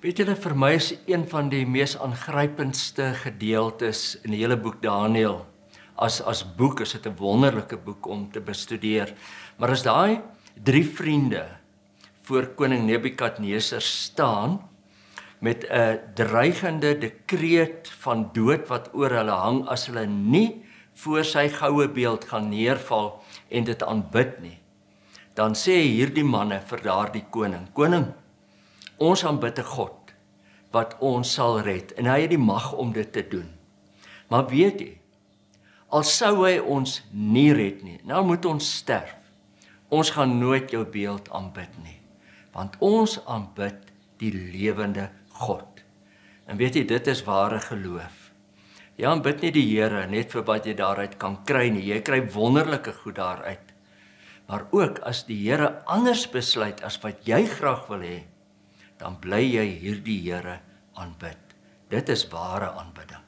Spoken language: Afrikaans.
Weet julle, vir my is een van die mees aangrypendste gedeeltes in die hele boek Daniël. As boek is dit 'n wonderlike boek om te bestudeer. Maar as daai 3 vriende voor koning Nebukadneser staan met 'n dreigende dekreet van dood wat oor hulle hang as hulle nie voor sy goue beeld gaan neerval en dit aanbid nie, dan sê hierdie manne vir daardie koning: Koning, ons aanbid 'n God wat ons sal red, en hy het die mag om dit te doen. Maar weet jy, al sou hy ons nie red nie, nou moet ons sterf. Ons gaan nooit jou beeld aanbid nie, want ons aanbid die lewende God. En weet jy, dit is ware geloof. Jy aanbid nie die Here net vir wat jy daaruit kan kry nie, jy kry wonderlike goed daaruit. Maar ook as die Here anders besluit as wat jy graag wil hê, dan bly jy hierdie Here aanbid. Dit is ware aanbidding.